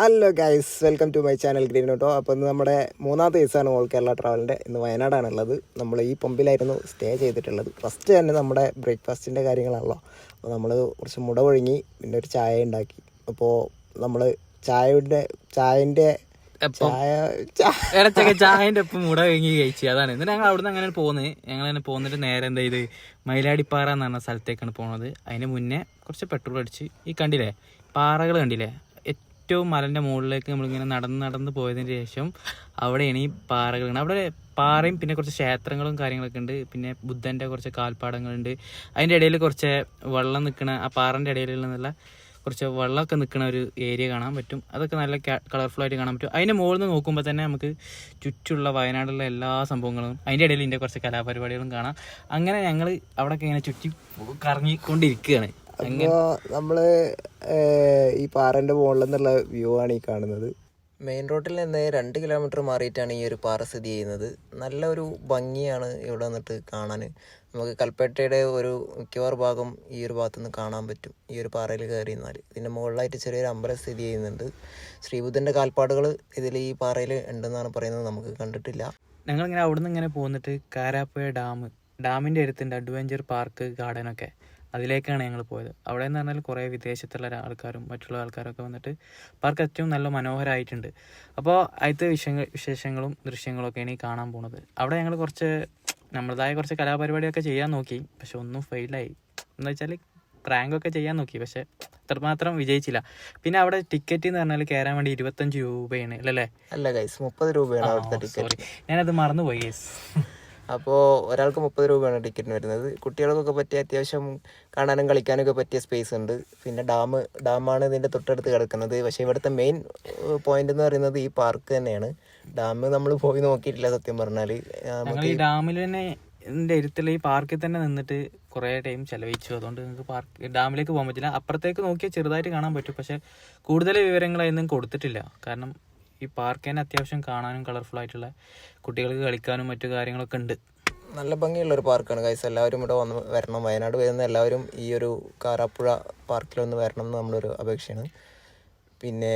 Hello guys, welcome to my channel green auto. അപ്പോൾ ഇന്ന് നമ്മുടെ മൂന്നാമത്തെ ദിവസമാണ് ഓൾ കേരള ട്രാവലിൻ്റെ. ഇന്ന് വയനാടാണുള്ളത്. നമ്മൾ ഈ പമ്പിലായിരുന്നു സ്റ്റേ ചെയ്തിട്ടുള്ളത്. ഫസ്റ്റ് തന്നെ നമ്മുടെ ബ്രേക്ക്ഫാസ്റ്റിൻ്റെ കാര്യങ്ങളാണല്ലോ. അപ്പോൾ നമ്മൾ കുറച്ച് മുട ഒഴുങ്ങി പിന്നെ ഒരു ചായ ഉണ്ടാക്കി. അപ്പോൾ നമ്മൾ ചായൻ്റെ ഒപ്പം മുട കഴിഞ്ഞ് കഴിച്ചു. അതാണ് എന്നിട്ട് ഞങ്ങൾ അവിടുന്ന് അങ്ങനെ പോകുന്നത്. ഞങ്ങൾ പോന്നിട്ട് നേരെ എന്ത് ചെയ്ത് മയിലാടിപ്പാറ എന്ന് പറഞ്ഞ സ്ഥലത്തേക്കാണ് പോകുന്നത്. അതിന് മുന്നേ കുറച്ച് പെട്രോൾ അടിച്ച് ഈ കണ്ടില്ലേ പാറകൾ കണ്ടില്ലേ, ഏറ്റവും മലൻ്റെ മുകളിലേക്ക് നമ്മളിങ്ങനെ നടന്ന് പോയതിന് ശേഷം അവിടെയാണ് ഈ പാറകളുണ്ട്. അവിടെ പാറയും പിന്നെ കുറച്ച് ക്ഷേത്രങ്ങളും കാര്യങ്ങളൊക്കെ ഉണ്ട്. പിന്നെ ബുദ്ധൻ്റെ കുറച്ച് കാൽപ്പാടങ്ങളുണ്ട്. അതിൻ്റെ ഇടയിൽ കുറച്ച് വെള്ളം നിൽക്കുന്ന, ആ പാറൻ്റെ ഇടയിലുള്ള നല്ല കുറച്ച് വെള്ളമൊക്കെ നിൽക്കുന്ന ഒരു ഏരിയ കാണാൻ പറ്റും. അതൊക്കെ നല്ല കളർഫുള്ളായിട്ട് കാണാൻ പറ്റും. അതിൻ്റെ മുകളിൽ നിന്ന് നോക്കുമ്പോൾ തന്നെ നമുക്ക് ചുറ്റുള്ള വയനാട്ടിലുള്ള എല്ലാ സംഭവങ്ങളും, അതിൻ്റെ ഇടയിൽ ഇതിൻ്റെ കുറച്ച് കലാപരിപാടികളും കാണാം. അങ്ങനെ ഞങ്ങൾ അവിടെയൊക്കെ ഇങ്ങനെ ചുറ്റി കറങ്ങിക്കൊണ്ടിരിക്കുകയാണ്. അപ്പോൾ നമ്മൾ ഈ പാറൻ്റെ മുകളിൽ നിന്നുള്ള വ്യൂ ആണ് ഈ കാണുന്നത്. മെയിൻ റോഡിൽ നിന്ന് 2 കിലോമീറ്റർ മാറിയിട്ടാണ് ഈ ഒരു പാറ സ്ഥിതി ചെയ്യുന്നത്. നല്ലൊരു ഭംഗിയാണ് ഇവിടെ വന്നിട്ട് കാണാൻ. നമുക്ക് കൽപ്പറ്റയുടെ ഒരു മിക്കവാറും ഭാഗം ഈ ഒരു ഭാഗത്തുനിന്ന് കാണാൻ പറ്റും. ഈ ഒരു പാറയിൽ കയറി നിന്നാൽ ഇതിൻ്റെ മുകളിലായിട്ട് ചെറിയൊരു അമ്പലം സ്ഥിതി ചെയ്യുന്നുണ്ട്. ശ്രീബുദ്ധൻ്റെ കാൽപ്പാടുകൾ ഇതിൽ ഈ പാറയിൽ ഉണ്ടെന്നാണ് പറയുന്നത്. നമുക്ക് കണ്ടിട്ടില്ല. ഞങ്ങളിങ്ങനെ അവിടെ നിന്ന് ഇങ്ങനെ പോന്നിട്ട് കാരാപ്പുഴ ഡാമിൻ്റെ അടുത്തുണ്ട് അഡ്വഞ്ചർ പാർക്ക് ഗാർഡനൊക്കെ. അതിലേക്കാണ് ഞങ്ങൾ പോയത്. അവിടെ എന്ന് പറഞ്ഞാൽ കുറേ വിദേശത്തുള്ള ആൾക്കാരും മറ്റുള്ള ആൾക്കാരൊക്കെ വന്നിട്ട് പാർക്ക് ഏറ്റവും നല്ല മനോഹരമായിട്ടുണ്ട്. അപ്പോൾ അതിലത്തെ വിശേഷങ്ങളും ദൃശ്യങ്ങളൊക്കെയാണ് ഈ കാണാൻ പോകുന്നത്. അവിടെ ഞങ്ങൾ കുറച്ച് നമ്മളതായ കുറച്ച് കലാപരിപാടിയൊക്കെ ചെയ്യാൻ നോക്കി, പക്ഷെ ഒന്നും ഫെയിലായി. എന്താ വെച്ചാൽ പ്രാങ്കൊക്കെ ചെയ്യാൻ നോക്കി, പക്ഷെ അത്രമാത്രം വിജയിച്ചില്ല. പിന്നെ അവിടെ ടിക്കറ്റ് എന്ന് പറഞ്ഞാൽ കയറാൻ വേണ്ടി 25 രൂപയാണ് അല്ലേ? അല്ല ഗൈസ്, 30 രൂപയാണ് അവിടുത്തെ ടിക്കറ്റ്. ഞാനത് മറന്നുപോയി ഗൈസ്. അപ്പോൾ ഒരാൾക്ക് 30 രൂപയാണ് ടിക്കറ്റിന് വരുന്നത്. കുട്ടികൾക്കൊക്കെ പറ്റിയ അത്യാവശ്യം കാണാനും കളിക്കാനൊക്കെ പറ്റിയ സ്പേസ് ഉണ്ട്. പിന്നെ ഡാമാണ് ഇതിൻ്റെ തൊട്ടടുത്ത് കിടക്കുന്നത്. പക്ഷേ ഇവിടുത്തെ മെയിൻ പോയിന്റ് എന്ന് പറയുന്നത് ഈ പാർക്ക് തന്നെയാണ്. ഡാം നമ്മൾ പോയി നോക്കിയിട്ടില്ല സത്യം പറഞ്ഞാൽ. ഈ ഡാമിൽ തന്നെ ഇതിൻ്റെ അടുത്തുള്ള ഈ പാർക്കിൽ തന്നെ നിന്നിട്ട് കുറേ ടൈം ചെലവഴിച്ചു. അതുകൊണ്ട് നിങ്ങൾക്ക് ഡാമിലേക്ക് പോകാൻ പറ്റില്ല. അപ്പുറത്തേക്ക് നോക്കിയാൽ ചെറുതായിട്ട് കാണാൻ പറ്റും, പക്ഷെ കൂടുതൽ വിവരങ്ങളൊന്നും കൊടുത്തിട്ടില്ല. കാരണം ഈ പാർക്ക് തന്നെ അത്യാവശ്യം കാണാനും കളർഫുൾ ആയിട്ടുള്ള കുട്ടികൾക്ക് കളിക്കാനും മറ്റു കാര്യങ്ങളൊക്കെ ഉണ്ട്. നല്ല ഭംഗിയുള്ളൊരു പാർക്കാണ് ഗൈസ്. എല്ലാവരും ഇവിടെ വരണം. വയനാട് വരുന്ന എല്ലാവരും ഈ ഒരു കാരാപ്പുഴ പാർക്കിലൊന്ന് വരണം എന്ന് നമ്മളൊരു അപേക്ഷയാണ്. പിന്നെ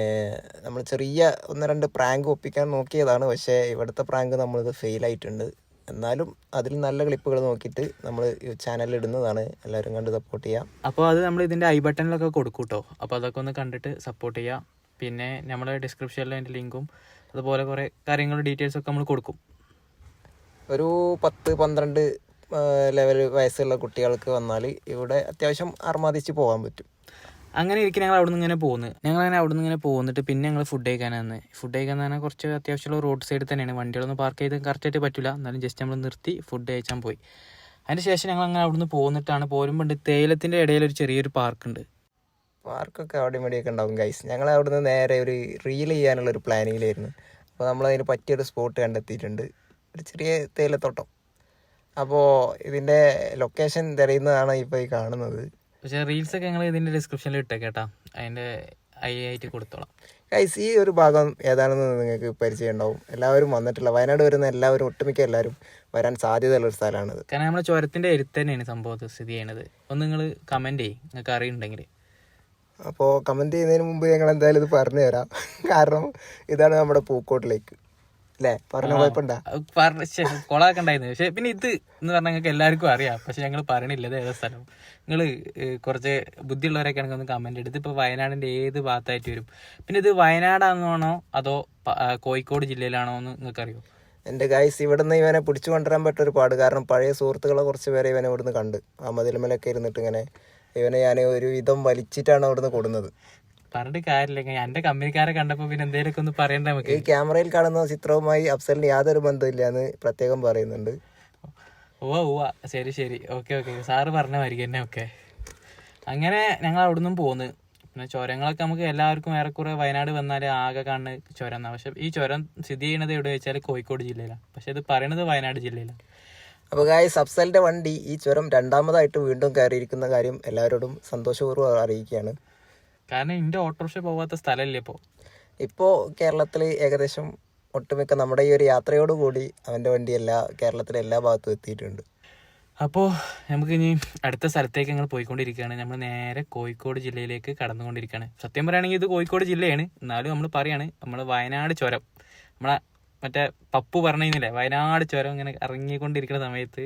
നമ്മൾ ചെറിയ 1-2 പ്രാങ്ക് ഒപ്പിക്കാൻ നോക്കിയതാണ്, പക്ഷേ ഇവിടുത്തെ പ്രാങ്ക് നമ്മളിത് ഫെയിലായിട്ടുണ്ട്. എന്നാലും അതിൽ നല്ല ക്ലിപ്പുകൾ നോക്കിയിട്ട് നമ്മൾ ചാനലിൽ ഇടുന്നതാണ്. എല്ലാവരും കണ്ട് സപ്പോർട്ട് ചെയ്യാം. അപ്പോൾ അത് നമ്മൾ ഇതിൻ്റെ ഐ ബട്ടണിലൊക്കെ കൊടുക്കും കേട്ടോ. അപ്പോൾ അതൊക്കെ ഒന്ന് കണ്ടിട്ട് സപ്പോർട്ട് ചെയ്യാം. പിന്നെ നമ്മുടെ ഡിസ്ക്രിപ്ഷനിൽ അതിൻ്റെ ലിങ്കും അതുപോലെ കുറേ കാര്യങ്ങളും ഡീറ്റെയിൽസൊക്കെ നമ്മൾ കൊടുക്കും. ഒരു 10-12 ലെവൽ വയസ്സുള്ള കുട്ടികൾക്ക് വന്നാൽ ഇവിടെ അത്യാവശ്യം അർമാദിച്ച് പോകാൻ പറ്റും. അങ്ങനെ ഇരിക്കും. ഞങ്ങൾ അവിടെ നിന്ന് ഇങ്ങനെ പോന്നിട്ട് പിന്നെ ഞങ്ങൾ ഫുഡ് കഴിക്കാൻ പറഞ്ഞാൽ കുറച്ച് അത്യാവശ്യമുള്ള റോഡ് സൈഡിൽ തന്നെയാണ്. വണ്ടികളൊന്നും പാർക്ക് ചെയ്ത് കറക്റ്റായിട്ട് പറ്റില്ല. എന്നാലും ജസ്റ്റ് നമ്മൾ നിർത്തി ഫുഡ് കഴിച്ചാൽ പോയി. അതിന് ശേഷം ഞങ്ങൾ അങ്ങനെ അവിടെ നിന്ന് പോന്നിട്ടാണ് പോരുമ്പോൾ തേയിലത്തിൻ്റെ ഇടയിൽ ഒരു ചെറിയൊരു പാർക്കുണ്ട്. പാർക്കൊക്കെ അവിടെ ഇവിടെയൊക്കെ ഉണ്ടാവും ഗൈസ്. ഞങ്ങൾ അവിടുന്ന് നേരെ ഒരു റീൽ ചെയ്യാനുള്ളൊരു പ്ലാനിങ്ങിലായിരുന്നു. അപ്പോൾ നമ്മളതിന് പറ്റിയൊരു സ്പോട്ട് കണ്ടെത്തിയിട്ടുണ്ട്, ഒരു ചെറിയ തേയിലത്തോട്ടം. അപ്പോൾ ഇതിൻ്റെ ലൊക്കേഷൻ തിരയുന്നതാണ് ഇപ്പോൾ ഈ കാണുന്നത്. പക്ഷേ റീൽസൊക്കെ ഞങ്ങൾ ഇതിൻ്റെ ഡിസ്ക്രിപ്ഷനിൽ ഇട്ടേക്കേട്ടാ, അതിൻ്റെ ആയിട്ട് കൊടുത്തോളാം ഗൈസ്. ഈ ഒരു ഭാഗം ഏതാണെന്ന് നിങ്ങൾക്ക് പരിചയം ഉണ്ടാവും. എല്ലാവരും വന്നിട്ടില്ല. വയനാട് വരുന്ന എല്ലാവരും, ഒട്ടുമിക്ക എല്ലാവരും വരാൻ സാധ്യതയുള്ളൊരു സ്ഥലമാണിത്. കാരണം നമ്മുടെ ചുരത്തിൻ്റെ അടുത്ത് തന്നെയാണ് സംഭവം സ്ഥിതി ചെയ്യണത്. ഒന്ന് നിങ്ങൾ കമൻറ്റ് ചെയ്യും നിങ്ങൾക്ക് അറിയുന്നുണ്ടെങ്കിൽ. അപ്പോൾ കമൻറ്റ് ചെയ്യുന്നതിന് മുമ്പ് ഞങ്ങൾ എന്തായാലും ഇത് പറഞ്ഞു തരാം. കാരണം ഇതാണ് നമ്മുടെ പൂക്കോട്ട് ലേക്ക് അല്ലേ? പറഞ്ഞ കുഴപ്പമുണ്ടാ? കൊളാക്കണ്ടായിരുന്നു. പക്ഷെ പിന്നെ ഇത് എന്ന് പറഞ്ഞാൽ നിങ്ങൾക്ക് എല്ലാവർക്കും അറിയാം, പക്ഷെ ഞങ്ങൾ പറയണില്ല ഇത് ഏതാ സ്ഥലം. നിങ്ങൾ കുറച്ച് ബുദ്ധിയുള്ളവരൊക്കെ ആണെങ്കിൽ ഒന്ന് കമൻറ്റ് എടുത്ത് ഇപ്പോൾ വയനാടിൻ്റെ ഏത് ഭാഗത്തായിട്ട് വരും. പിന്നെ ഇത് വയനാടാണെന്നാണോ അതോ കോഴിക്കോട് ജില്ലയിലാണോ എന്ന് നിങ്ങൾക്ക് അറിയോ? എൻ്റെ ഗൈസ്, ഇവിടുന്ന് ഇവനെ പിടിച്ചു കൊണ്ടുവരാൻ പറ്റൊരു പാട്. കാരണം പഴയ സുഹൃത്തുക്കളെ കുറച്ച് പേരെ ഇവനെ ഇവിടുന്ന് കണ്ട് ആ മതിലുമലൊക്കെ ഇരുന്നിട്ട് ഇങ്ങനെ ഇവനെ ഞാൻ ഒരു വിധം വലിച്ചിട്ടാണ് അവിടുന്ന് കൊടുന്നത്. പറഞ്ഞിട്ട് കാര്യമില്ല. എൻ്റെ കമ്പനിക്കാരെ കണ്ടപ്പോൾ പിന്നെ എന്തെങ്കിലുമൊക്കെ ഒന്ന് പറയണ്ട നമുക്ക്. ഈ ക്യാമറയിൽ കാണുന്ന ചിത്രവുമായി അഫ്സലിന് യാതൊരു ബന്ധമില്ല എന്ന് പ്രത്യേകം പറയുന്നുണ്ട്. ശരി ഓക്കെ സാറ് പറഞ്ഞ മാതിരിക്കും തന്നെ. ഓക്കെ, അങ്ങനെ ഞങ്ങൾ അവിടെ നിന്നും പോന്ന്. പിന്നെ ചുരങ്ങളൊക്കെ നമുക്ക് എല്ലാവർക്കും ഏറെക്കുറെ വയനാട് വന്നാൽ ആകെ കാണുന്ന ചുരം എന്നാണ്. പക്ഷെ ഈ ചുരം സ്ഥിതി ചെയ്യുന്നത് എവിടെ വെച്ചാൽ കോഴിക്കോട് ജില്ലയിലാണ്, പക്ഷെ ഇത് പറയണത് വയനാട് ജില്ലയിലാണ്. അപ്പോൾ ഗായ്സ്, അഫ്സലിൻ്റെ വണ്ടി ഈ ചുരം 2ാമതായിട്ട് വീണ്ടും കയറിയിരിക്കുന്ന കാര്യം എല്ലാവരോടും സന്തോഷപൂർവ്വം അറിയിക്കുകയാണ്. കാരണം എൻ്റെ ഓട്ടോറിക്ഷ പോകാത്ത സ്ഥലമല്ലേ ഇപ്പോൾ കേരളത്തിൽ ഏകദേശം ഒട്ടുമിക്ക നമ്മുടെ ഈ ഒരു യാത്രയോടുകൂടി അവൻ്റെ വണ്ടി കേരളത്തിലെ എല്ലാ ഭാഗത്തും എത്തിയിട്ടുണ്ട്. അപ്പോൾ നമുക്കിനി അടുത്ത സ്ഥലത്തേക്ക് ഞങ്ങൾ പോയിക്കൊണ്ടിരിക്കുകയാണ്. നമ്മൾ നേരെ കോഴിക്കോട് ജില്ലയിലേക്ക് കടന്നുകൊണ്ടിരിക്കുകയാണ്. സത്യം പറയുകയാണെങ്കിൽ ഇത് കോഴിക്കോട് ജില്ലയാണ്, എന്നാലും നമ്മൾ പറയാണ് നമ്മൾ വയനാട് ചുരം, നമ്മളെ മറ്റേ പപ്പു പറഞ്ഞില്ലേ വയനാട് ചുരം ഇങ്ങനെ ഇറങ്ങിക്കൊണ്ടിരിക്കുന്ന സമയത്ത്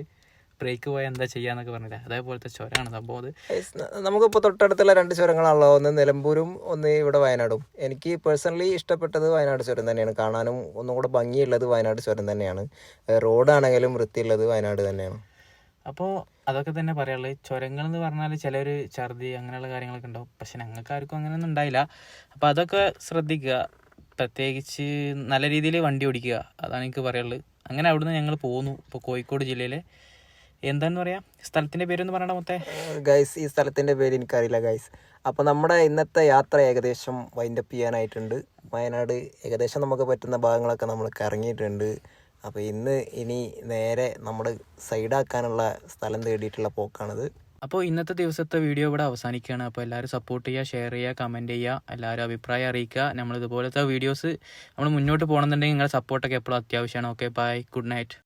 ബ്രേക്ക് പോയാൽ എന്താ ചെയ്യാന്നൊക്കെ പറഞ്ഞില്ല, അതേപോലത്തെ ചുരമാണ് സംഭവം. അത് നമുക്കിപ്പോൾ തൊട്ടടുത്തുള്ള 2 ചുരങ്ങളാണല്ലോ, ഒന്ന് നിലമ്പൂരും ഒന്ന് ഇവിടെ വയനാടും. എനിക്ക് പേഴ്സണലി ഇഷ്ടപ്പെട്ടത് വയനാട് ചുരം തന്നെയാണ്, കാണാനും ഒന്നും കൂടെ ഭംഗിയുള്ളത് വയനാട് ചുരം തന്നെയാണ്. റോഡാണെങ്കിലും വൃത്തിയുള്ളത് വയനാട് തന്നെയാണ്. അപ്പോൾ അതൊക്കെ തന്നെ പറയാനുള്ളത്. ചുരങ്ങൾ എന്ന് പറഞ്ഞാൽ ചിലർ ഛർദി അങ്ങനെയുള്ള കാര്യങ്ങളൊക്കെ ഉണ്ടാവും, പക്ഷെ ഞങ്ങൾക്ക് ആർക്കും അങ്ങനെയൊന്നും ഉണ്ടായില്ല. അപ്പോൾ അതൊക്കെ ശ്രദ്ധിക്കുക, പ്രത്യേകിച്ച് നല്ല രീതിയിൽ വണ്ടി ഓടിക്കുക, അതാണ് എനിക്ക് പറയാനുള്ളത്. അങ്ങനെ അവിടുന്ന് ഞങ്ങൾ പോന്നു. ഇപ്പോൾ കോഴിക്കോട് ജില്ലയിലെ എന്താന്ന് പറയാ സ്ഥലത്തിന്റെ പേരൊന്ന് പറയണ മൊത്തേ ഗൈസ്, ഈ സ്ഥലത്തിന്റെ പേര് എനിക്കറിയില്ല ഗൈസ്. അപ്പോൾ നമ്മുടെ ഇന്നത്തെ യാത്ര ഏകദേശം വൈൻഡപ്പ് ചെയ്യാനായിട്ടുണ്ട്. വയനാട് ഏകദേശം നമുക്ക് പറ്റുന്ന ഭാഗങ്ങളൊക്കെ നമ്മൾ കറങ്ങിയിട്ടുണ്ട്. അപ്പോൾ ഇനി നേരെ നമ്മുടെ സൈഡാക്കാനുള്ള സ്ഥലം തേടിയിട്ടുള്ള പോക്കാണിത്. അപ്പോൾ ഇന്നത്തെ ദിവസത്തെ വീഡിയോ ഇവിടെ അവസാനിക്കുകയാണ്. അപ്പോൾ എല്ലാവരും സപ്പോർട്ട് ചെയ്യുക, ഷെയർ ചെയ്യുക, കമൻറ്റ് ചെയ്യുക, എല്ലാവരും അഭിപ്രായം അറിയിക്കുക. നമ്മളിതുപോലത്തെ വീഡിയോസ് നമ്മൾ മുന്നോട്ട് പോകണമെന്നുണ്ടെങ്കിൽ നിങ്ങളുടെ സപ്പോർട്ടൊക്കെ എപ്പോഴും അത്യാവശ്യമാണ്. Okay, bye, good night.